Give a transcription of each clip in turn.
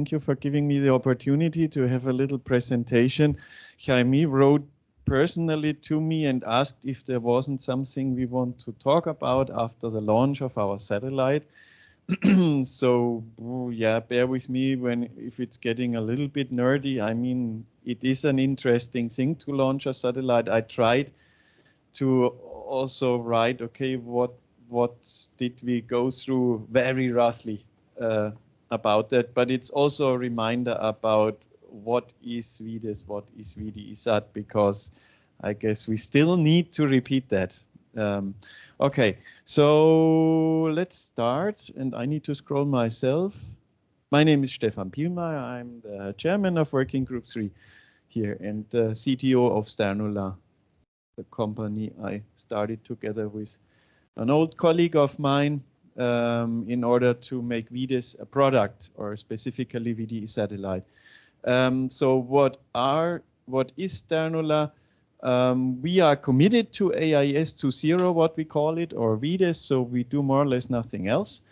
Thank you for giving me the opportunity to have a little presentation. Jaime wrote personally to me and asked if there wasn't something we want to talk about after the launch of our satellite. So yeah, bear with me if it's getting a little bit nerdy. I mean, it is an interesting thing to launch a satellite. I tried to also write, okay, what did we go through very roughly about that, but it's also a reminder about what is VDES, what is VDES, because I guess we still need to repeat that. Okay, so let's start, and I need to scroll myself. My name is Stefan Pielmeier. I'm the chairman of Working Group 3 here and CTO of Sternula, the company I started together with an old colleague of mine in order to make VDES a product, or specifically VDE satellite. So what is Sternula? We are committed to AIS 2.0, what we call it, or VDES, so we do more or less nothing else.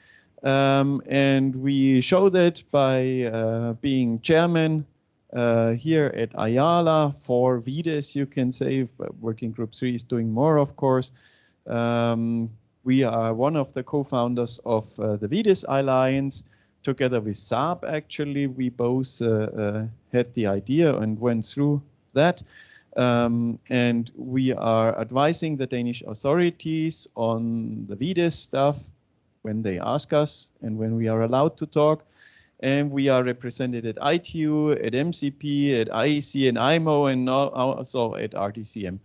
And we show that by being chairman here at Ayala for VDES, you can say. Working Group 3 is doing more, of course. We are one of the co-founders of the VDES Alliance, together with Saab. Actually, we both had the idea and went through that. And we are advising the Danish authorities on the VDES stuff when they ask us and when we are allowed to talk. And we are represented at ITU, at MCP, at IEC and IMO, and also at RTCM.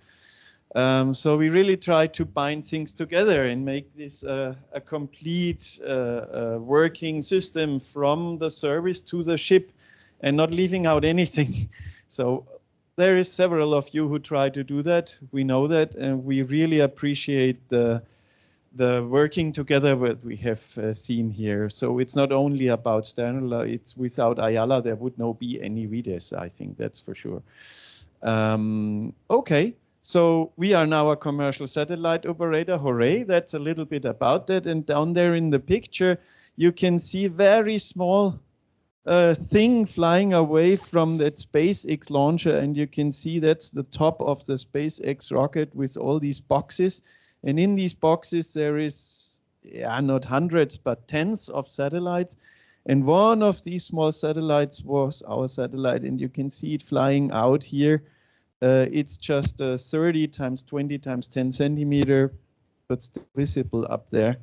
So we really try to bind things together and make this a complete working system from the service to the ship, and not leaving out anything. So there is several of you who try to do that. We know that, and we really appreciate the working together that we have seen here. So it's not only about Sternula, it's without Ayala there would not be any VDES, I think that's for sure. Okay. So we are now a commercial satellite operator, hooray, that's a little bit about that. And down there in the picture, you can see very small thing flying away from that SpaceX launcher. And you can see that's the top of the SpaceX rocket with all these boxes. And in these boxes, there is, not hundreds, but tens of satellites. And one of these small satellites was our satellite, and you can see it flying out here. It's just 30 times 20 times 10 centimeter, but still visible up there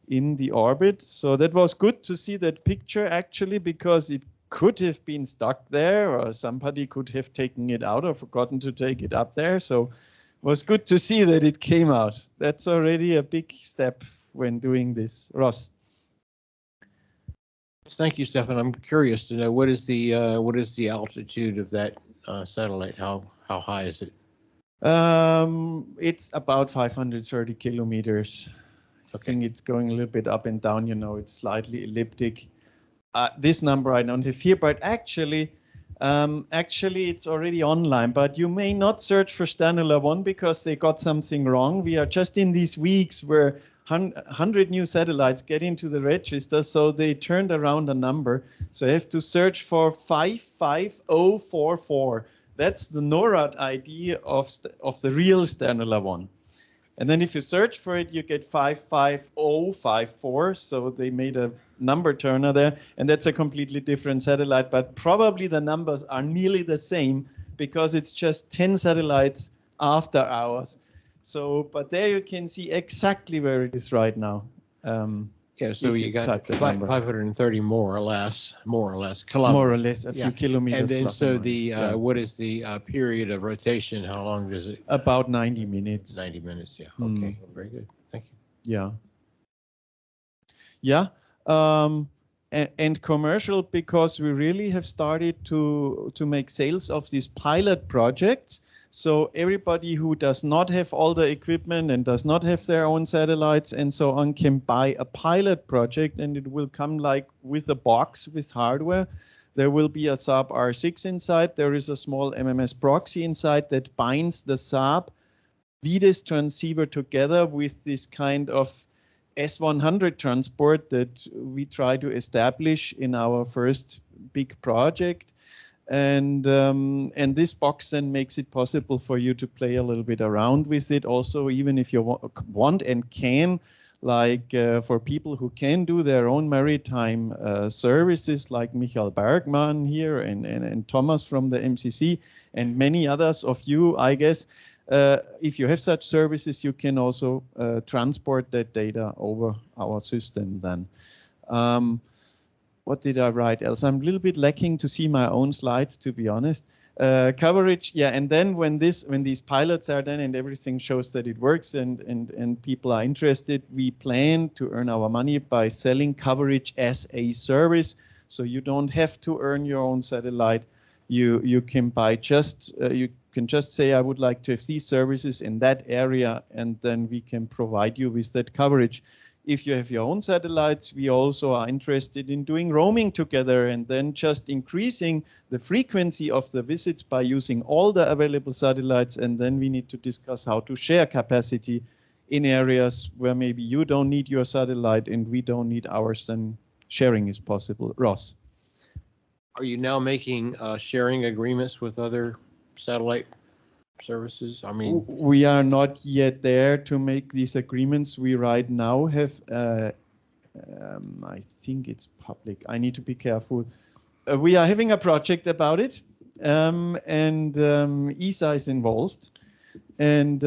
in the orbit. So that was good to see that picture actually, because it could have been stuck there, or somebody could have taken it out or forgotten to take it up there. So it was good to see that it came out. That's already a big step when doing this. Ross. Thank you, Stefan. I'm curious to know what is the altitude of that satellite? How high is it? It's about 530 kilometers. I think it's going a little bit up and down. You know, it's slightly elliptic. This number I don't have here, but actually it's already online. But you may not search for Sternula 1 because they got something wrong. We are just in these weeks where 100 new satellites get into the register, so they turned around a number. So I have to search for 55044. That's the NORAD ID of the real Sternula 1. And then if you search for it, you get 55054. So they made a number turner there, and that's a completely different satellite. But probably the numbers are nearly the same because it's just 10 satellites after ours. So, but there you can see exactly where it is right now. Yeah, so you got 530 more or less kilometers. More or less a few kilometers. And then so the what is the period of rotation? How long does it? About 90 minutes. 90 minutes, yeah. Okay, very good. Thank you. Yeah. Yeah. And commercial, because we really have started to make sales of these pilot projects. So everybody who does not have all the equipment and does not have their own satellites and so on can buy a pilot project, and it will come like with a box with hardware. There will be a Saab R6 inside. There is a small MMS proxy inside that binds the Saab VDES transceiver together with this kind of S100 transport that we try to establish in our first big project. And this box then makes it possible for you to play a little bit around with it. Also, even if you want and can, like for people who can do their own maritime services, like Michael Bergmann here and Thomas from the MCC and many others of you, I guess. If you have such services, you can also transport that data over our system then. What did I write else? I'm a little bit lacking to see my own slides, to be honest. Coverage, yeah, and then when these pilots are done and everything shows that it works and people are interested, we plan to earn our money by selling coverage as a service. So you don't have to earn your own satellite. You can buy just you can just say, I would like to have these services in that area, and then we can provide you with that coverage. If you have your own satellites, we also are interested in doing roaming together and then just increasing the frequency of the visits by using all the available satellites. And then we need to discuss how to share capacity in areas where maybe you don't need your satellite and we don't need ours, and sharing is possible. Ross. Are you now making sharing agreements with other satellite services? I mean, we are not yet there to make these agreements. We right now have, I think it's public. I need to be careful. We are having a project about it, and ESA is involved. And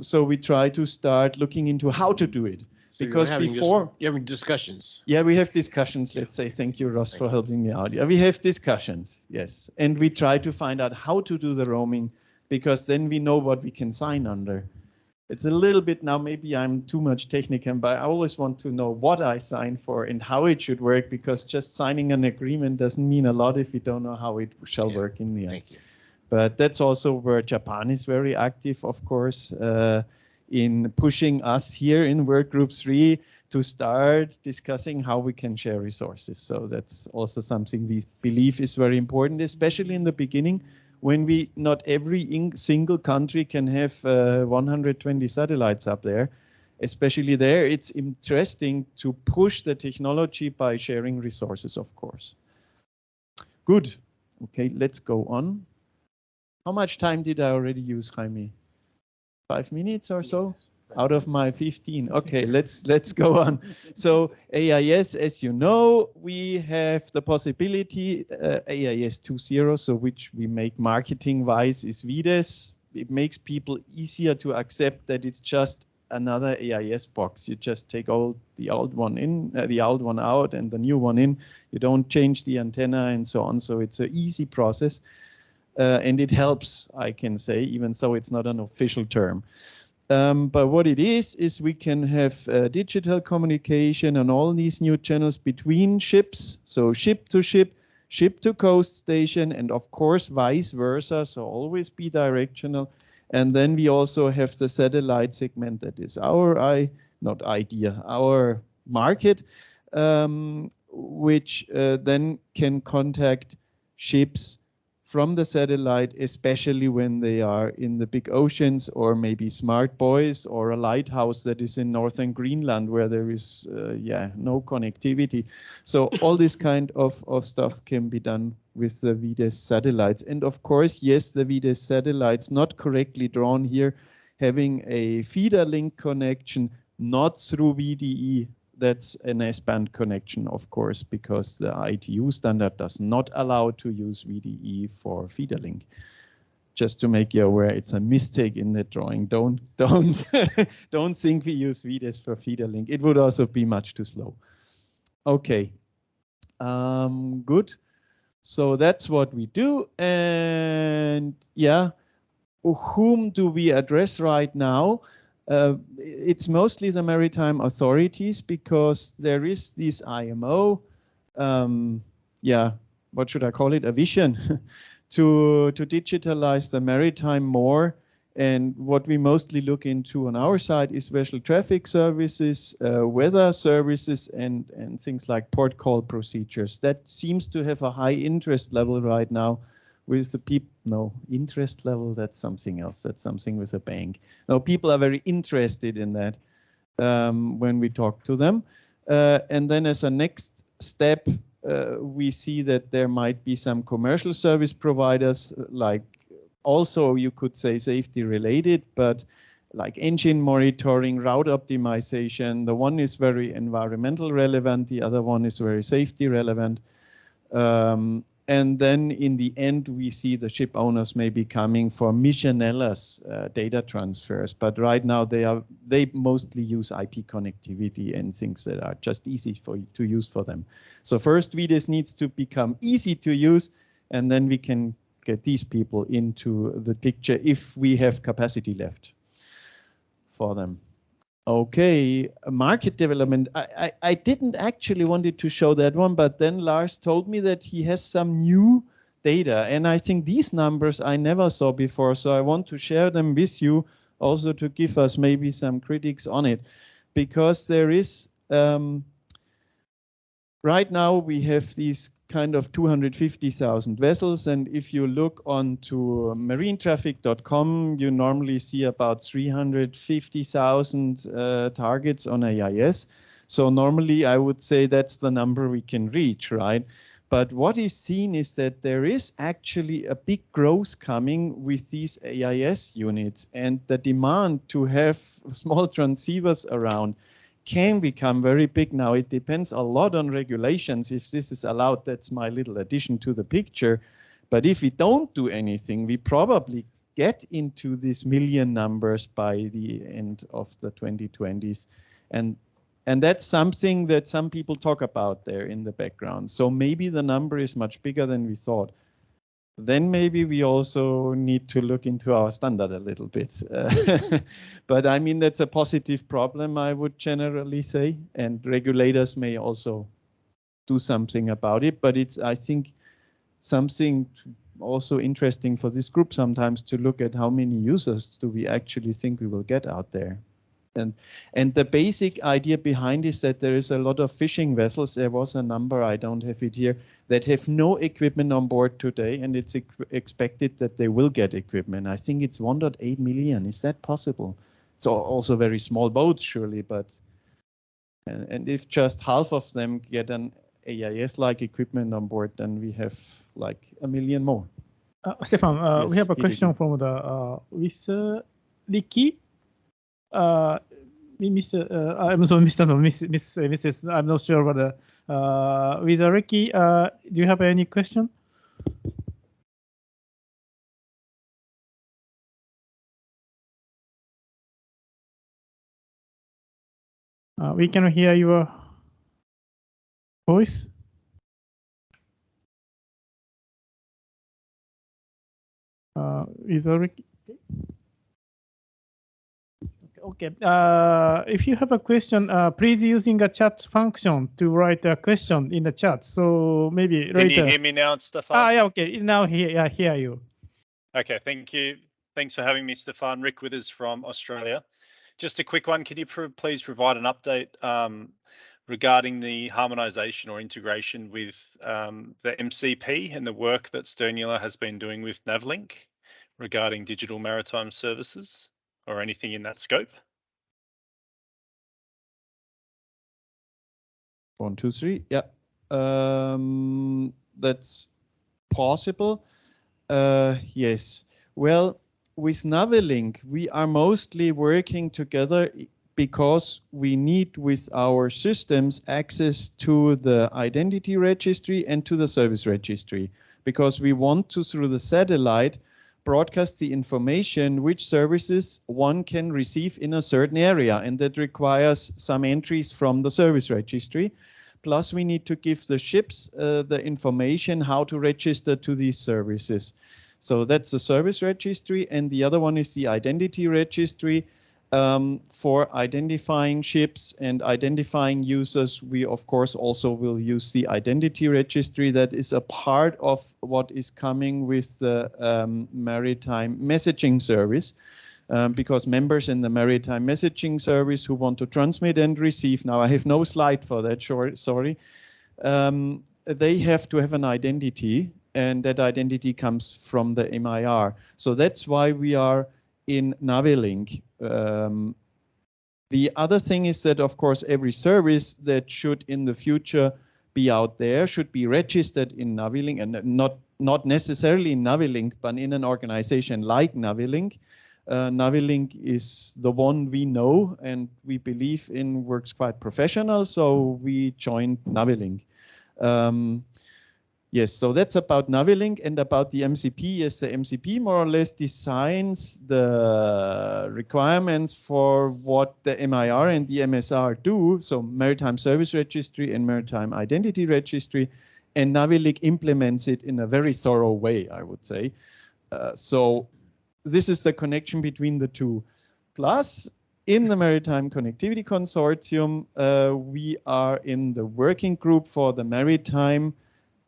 so we try to start looking into how to do it. so Because before... you're having discussions. Yeah, we have discussions, let's say. Thank you, Ross, for helping me out. Yeah, we have discussions, yes. And we try to find out how to do the roaming, because then we know what we can sign under. It's a little bit now, maybe I'm too much technical, but I always want to know what I sign for and how it should work, because just signing an agreement doesn't mean a lot if you don't know how it shall work in the end. Thank you. But that's also where Japan is very active, of course, in pushing us here in Workgroup 3 to start discussing how we can share resources. So that's also something we believe is very important, especially in the beginning, when not every single country can have 120 satellites up there. Especially there, it's interesting to push the technology by sharing resources, of course. Good. Okay, let's go on. How much time did I already use, Jaime? 5 minutes or so? Out of my 15. Okay, let's go on. So AIS, as you know, we have the possibility, AIS 2.0, so which we make marketing-wise is VDES. It makes people easier to accept that it's just another AIS box. You just take the old one in, the old one out, and the new one in. You don't change the antenna and so on. So it's an easy process. And it helps, I can say, even though it's not an official term. But what it is we can have digital communication on all these new channels between ships. So ship to ship, ship to coast station, and of course vice versa. So always be directional. And then we also have the satellite segment that is our market, which then can contact ships from the satellite, especially when they are in the big oceans, or maybe smart buoys, or a lighthouse that is in northern Greenland where there is no connectivity. So all this kind of stuff can be done with the VDES satellites. And of course, yes, the VDES satellites, not correctly drawn here, having a feeder link connection, not through VDE. That's an S-band connection, of course, because the ITU standard does not allow to use VDE for feeder link. Just to make you aware, it's a mistake in the drawing. Don't don't think we use VDES for feeder link. It would also be much too slow. Okay, good. So that's what we do, and yeah, whom do we address right now? It's mostly the maritime authorities, because there is this IMO, what should I call it, a vision to digitalize the maritime more. And what we mostly look into on our side is vessel traffic services, weather services, and things like port call procedures. That seems to have a high interest level right now with the people. No, interest level, that's something else. That's something with a bank. No, people are very interested in that when we talk to them. And then as a next step, we see that there might be some commercial service providers, like also you could say safety related, but like engine monitoring, route optimization. The one is very environmental relevant, the other one is very safety relevant. And then in the end, we see the ship owners maybe coming for missionless data transfers. But right now they mostly use IP connectivity and things that are just easy to use for them. So first, VDES needs to become easy to use, and then we can get these people into the picture if we have capacity left for them. Okay, market development. I didn't actually wanted to show that one, but then Lars told me that he has some new data, and I think these numbers I never saw before, so I want to share them with you also to give us maybe some critics on it, because there is right now we have these kind of 250,000 vessels, and if you look onto marinetraffic.com, you normally see about 350,000 targets on AIS. So normally I would say that's the number we can reach, right? But what is seen is that there is actually a big growth coming with these AIS units, and the demand to have small transceivers around can become very big now. It depends a lot on regulations. If this is allowed, that's my little addition to the picture. But if we don't do anything, we probably get into these million numbers by the end of the 2020s. And that's something that some people talk about there in the background. So maybe the number is much bigger than we thought. Then maybe we also need to look into our standard a little bit. But I mean, that's a positive problem, I would generally say, and regulators may also do something about it. But it's, I think, something also interesting for this group sometimes to look at how many users do we actually think we will get out there. And the basic idea behind is that there is a lot of fishing vessels. There was a number, I don't have it here, that have no equipment on board today, and it's expected that they will get equipment. I think it's 1.8 million. Is that possible? It's also very small boats, surely, but and if just half of them get an AIS-like equipment on board, then we have like 1 million more. Stefan, Yes, we have a question from the with Ricky. Mr. I'm sorry, Mr. No, Mrs. I'm not sure whether with Ricky, do you have any question? We can hear your voice. With Ricky. Okay. If you have a question, please using a chat function to write a question in the chat. So maybe later. Can you hear me now, Stefan? Yeah, okay. Now I hear you. Okay, thank you. Thanks for having me, Stefan. Rick Withers from Australia. Just a quick one. Could you please provide an update regarding the harmonization or integration with the MCP and the work that Sternula has been doing with NavLink regarding digital maritime services? Or anything in that scope? 1, 2, 3. Yeah, that's possible. Yes. Well, with NavLink, we are mostly working together because we need with our systems access to the identity registry and to the service registry, because we want to, through the satellite, broadcast the information which services one can receive in a certain area, and that requires some entries from the service registry. Plus we need to give the ships the information how to register to these services. So that's the service registry, and the other one is the identity registry. For identifying ships and identifying users, we of course also will use the identity registry. That is a part of what is coming with the maritime messaging service, because members in the maritime messaging service who want to transmit and receive, now I have no slide for that, sorry, they have to have an identity, and that identity comes from the MIR. So that's why we are in NavLink. The other thing is that, of course, every service that should in the future be out there should be registered in Navilink, and not necessarily in Navilink, but in an organization like Navilink. Navilink is the one we know and we believe in, works quite professional, so we joined Navilink. Yes, so that's about Navilink. And about the MCP. Yes, the MCP more or less designs the requirements for what the MIR and the MSR do, so Maritime Service Registry and Maritime Identity Registry, and Navilink implements it in a very thorough way, I would say. So this is the connection between the two. Plus, in the Maritime Connectivity Consortium, we are in the working group for the Maritime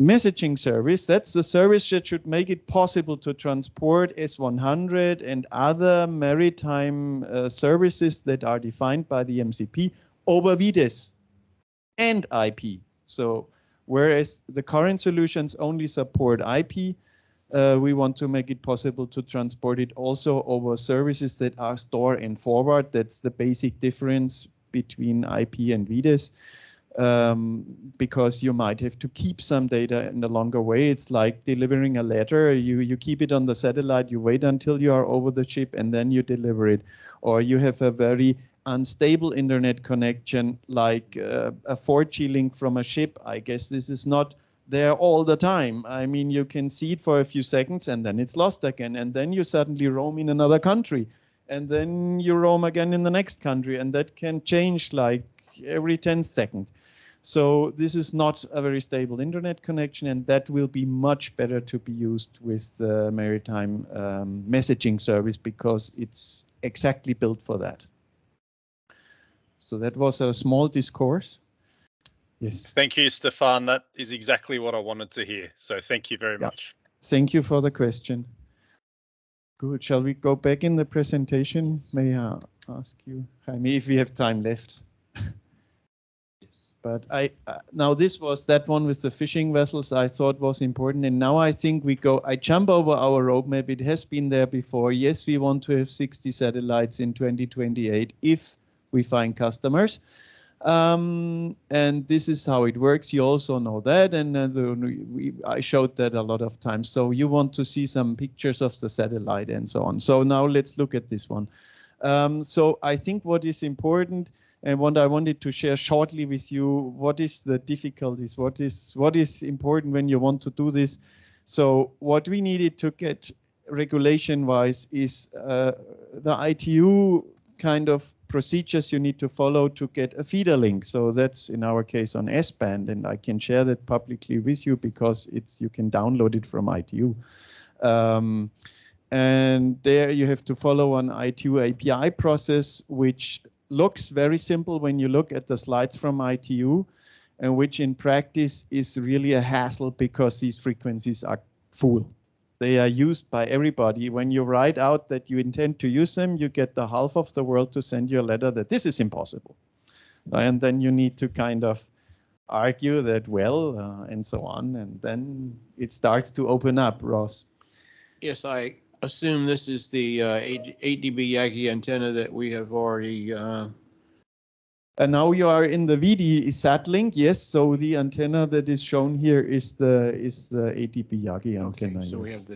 Messaging Service. That's the service that should make it possible to transport S100 and other maritime services that are defined by the MCP over VDES and IP. So whereas the current solutions only support IP, we want to make it possible to transport it also over services that are store and forward. That's the basic difference between IP and VDES. Because you might have to keep some data in a longer way. It's like delivering a letter. You keep it on the satellite, you wait until you are over the ship, and then you deliver it. Or you have a very unstable internet connection, like a 4G link from a ship. I guess this is not there all the time. I mean, you can see it for a few seconds, and then it's lost again. And then you suddenly roam in another country. And then you roam again in the next country. And that can change like every 10 seconds. So this is not a very stable internet connection, and that will be much better to be used with the maritime messaging service because it's exactly built for that. So that was a small discourse. Yes. Thank you, Stefan. That is exactly what I wanted to hear. So thank you very much. Thank you for the question. Good. Shall we go back in the presentation? May I ask you, Jaime, if we have time left? But now this was that one with the fishing vessels I thought was important. And now I think I jump over our roadmap. It has been there before. Yes, we want to have 60 satellites in 2028 if we find customers. And this is how it works. You also know that. And I showed that a lot of times. So you want to see some pictures of the satellite and so on. So now let's look at this one. So I think what is important, and what I wanted to share shortly with you, what is the difficulties, what is important when you want to do this. So what we needed to get regulation-wise is the ITU kind of procedures you need to follow to get a feeder link. So that's in our case on S-band, and I can share that publicly with you because you can download it from ITU. And there you have to follow an ITU API process, which looks very simple when you look at the slides from ITU, and which in practice is really a hassle because these frequencies are full. They are used by everybody. When you write out that you intend to use them, you get the half of the world to send you a letter that this is impossible. And then you need to kind of argue that, well, and so on. And then it starts to open up, Ross. Yes, I assume this is the 8 dB Yagi antenna that we have already. And now you are in the VDES link. Yes, so the antenna that is shown here is the 8 dB Yagi antenna. So yes. we have the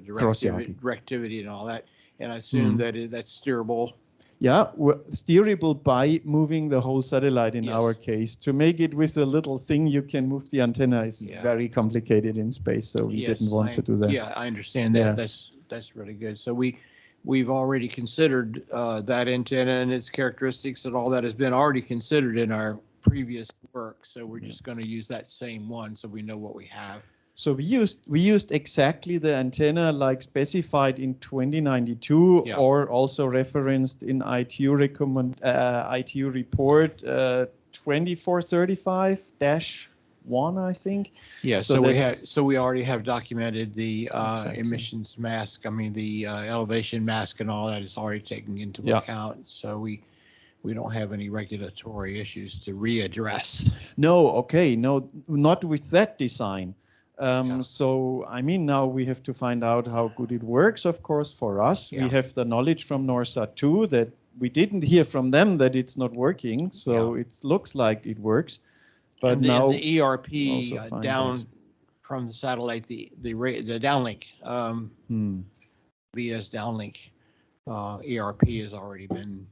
directivity and all that, and I assume that's steerable. Yeah, steerable by moving the whole satellite in our case. To make it with a little thing, you can move the antenna is very complicated in space, so we didn't want to do that. Yeah, I understand that. Yeah. That's really good. So we've already considered that antenna and its characteristics, and all that has been already considered in our previous work. So we're just going to use that same one so we know what we have. So we used exactly the antenna like specified in 2092 or also referenced in ITU ITU report 2435-1, I think. Yeah, so we already have documented the emissions mask. I mean, the elevation mask and all that is already taken into account. So we don't have any regulatory issues to readdress. No, okay, no, not with that design. So, I mean, now we have to find out how good it works, of course, for us. We have the knowledge from NORSAT too that we didn't hear from them that it's not working. So it looks like it works. But and now the ERP also find down that. from the satellite, the downlink, VDES downlink ERP has already been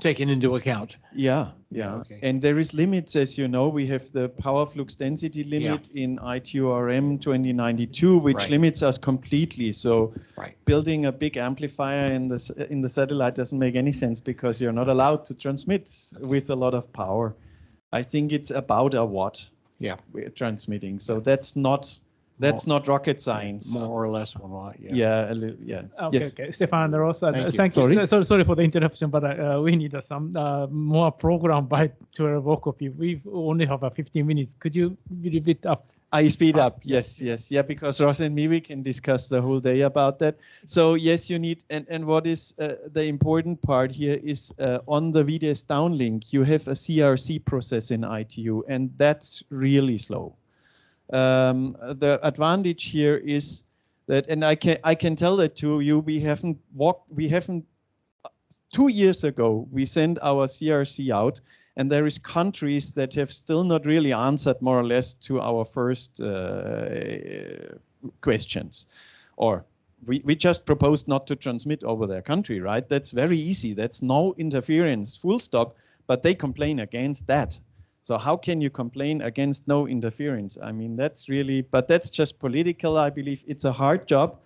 taken into account. Yeah. Okay. And there is limits, as you know. We have the power flux density limit in ITU-RM 2092, which Right. limits us completely. So Right. building a big amplifier in the satellite doesn't make any sense because you're not allowed to transmit with a lot of power. I think it's about a watt. Yeah. We're transmitting. So that's not rocket science. More or less 1 watt. Yeah. Yeah, a little, yeah. Okay, Yes. okay. Stefan, Rosa, Thank you. thank you. Sorry? Sorry for the interruption, but we need some more program by 12 o'clock. We only have 15 minutes. Could you repeat up? I speed Fast, up. Yes. Yeah, because Ross and me, we can discuss the whole day about that. So yes, you need, and what is the important part here is on the VDES downlink, you have a CRC process in ITU, and that's really slow. The advantage here is that, and I can tell that to you, we haven't 2 years ago, we sent our CRC out, and there is countries that have still not really answered more or less to our first questions. Or we just proposed not to transmit over their country, right? That's very easy. That's no interference, full stop, but they complain against that. So how can you complain against no interference? I mean, that's really, but that's just political, I believe. It's a hard job,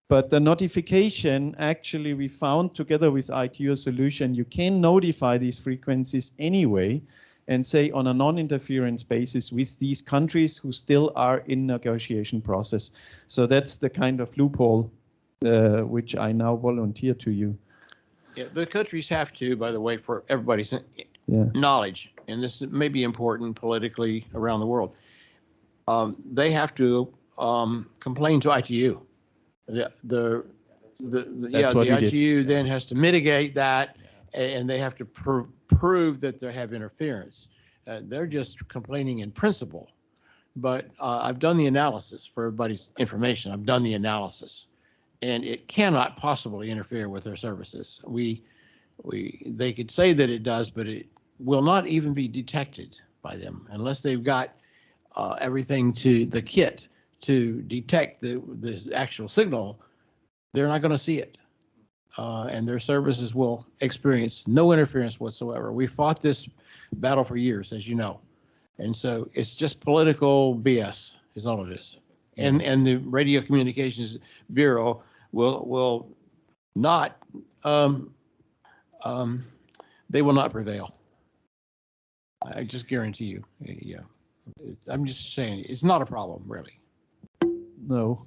but the notification, actually, we found together with ITU solution, you can notify these frequencies anyway and say on a non-interference basis with these countries who still are in negotiation process. So that's the kind of loophole which I now volunteer to you. Yeah, the countries have to, by the way, for everybody's knowledge, and this may be important politically around the world, they have to complain to ITU. The ITU then has to mitigate that, and they have to prove that they have interference. They're just complaining in principle, but I've done the analysis for everybody's information. I've done the analysis, and it cannot possibly interfere with their services. They could say that it does, but it will not even be detected by them unless they've got everything to the kit to detect the actual signal. They're not going to see it, and their services will experience no interference whatsoever. We fought this battle for years, as you know, and so it's just political BS is all it is. And the Radio Communications Bureau will not they will not prevail. I just guarantee you. Yeah, I'm just saying it's not a problem, really. No.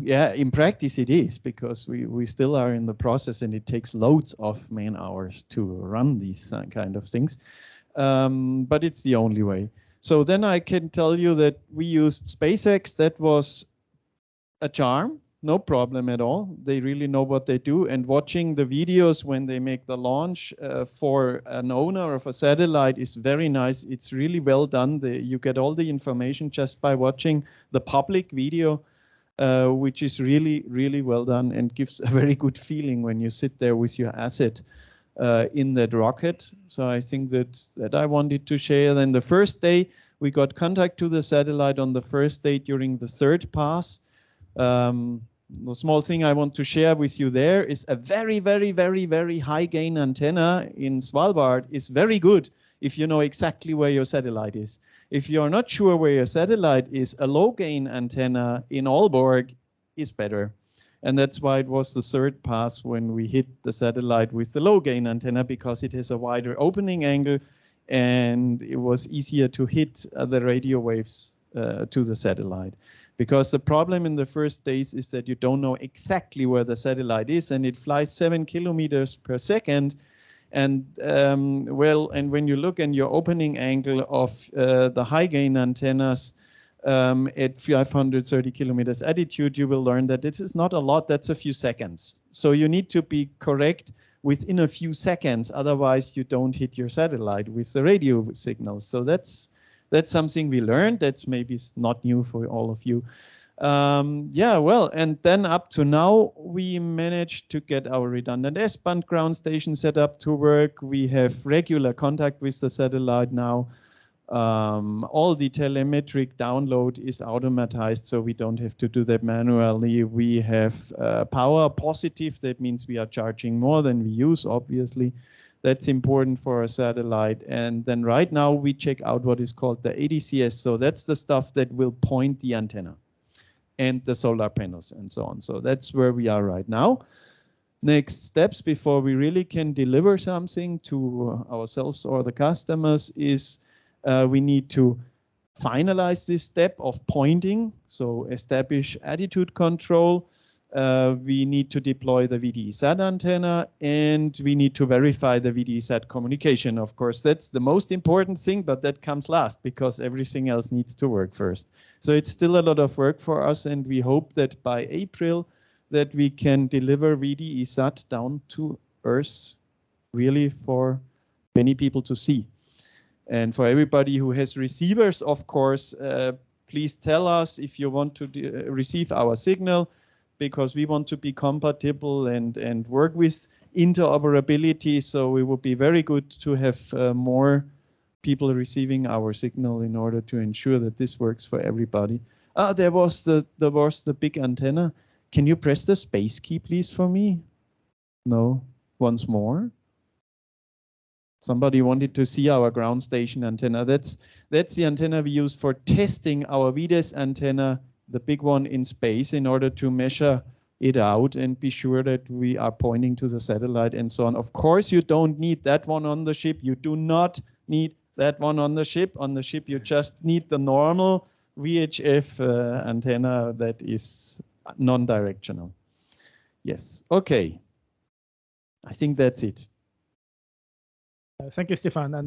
Yeah, in practice it is, because we still are in the process, and it takes loads of man hours to run these kind of things. But it's the only way. So then I can tell you that we used SpaceX. That was a charm. No problem at all. They really know what they do. And watching the videos when they make the launch for an owner of a satellite is very nice. It's really well done. You get all the information just by watching the public video, which is really, really well done and gives a very good feeling when you sit there with your asset in that rocket. So I think that I wanted to share. Then the first day, we got contact to the satellite on the first day during the third pass. The small thing I want to share with you there is a very, very, very, very high gain antenna in Svalbard is very good if you know exactly where your satellite is. If you're not sure where your satellite is, a low gain antenna in Aalborg is better. And that's why it was the third pass when we hit the satellite with the low gain antenna, because it has a wider opening angle and it was easier to hit the radio waves to the satellite. Because the problem in the first days is that you don't know exactly where the satellite is, and it flies 7 kilometers per second. And and when you look at your opening angle of the high gain antennas at 530 kilometers altitude, you will learn that this is not a lot. That's a few seconds. So you need to be correct within a few seconds. Otherwise, you don't hit your satellite with the radio signals. So that's something we learned. That's maybe not new for all of you. Yeah, well, and then up to now, we managed to get our redundant S-band ground station set up to work. We have regular contact with the satellite now. All the telemetric download is automatized, so we don't have to do that manually. We have power positive. That means we are charging more than we use, obviously. That's important for a satellite. And then right now we check out what is called the ADCS. So that's the stuff that will point the antenna and the solar panels and so on. So that's where we are right now. Next steps before we really can deliver something to ourselves or the customers is we need to finalize this step of pointing, so establish attitude control. We need to deploy the VDES antenna, and we need to verify the VDES communication. Of course, that's the most important thing, but that comes last because everything else needs to work first. So it's still a lot of work for us, and we hope that by April that we can deliver VDES down to Earth really for many people to see. And for everybody who has receivers, of course, please tell us if you want to receive our signal, because we want to be compatible and work with interoperability. So it would be very good to have more people receiving our signal in order to ensure that this works for everybody. There was the big antenna. Can you press the space key, please, for me? No. Once more. Somebody wanted to see our ground station antenna. That's the antenna we use for testing our VDES antenna, the big one in space, in order to measure it out and be sure that we are pointing to the satellite and so on. Of course, you don't need that one on the ship. You do not need that one on the ship. On the ship, you just need the normal VHF antenna that is non-directional. Yes, okay. I think that's it. Thank you, Stefan. And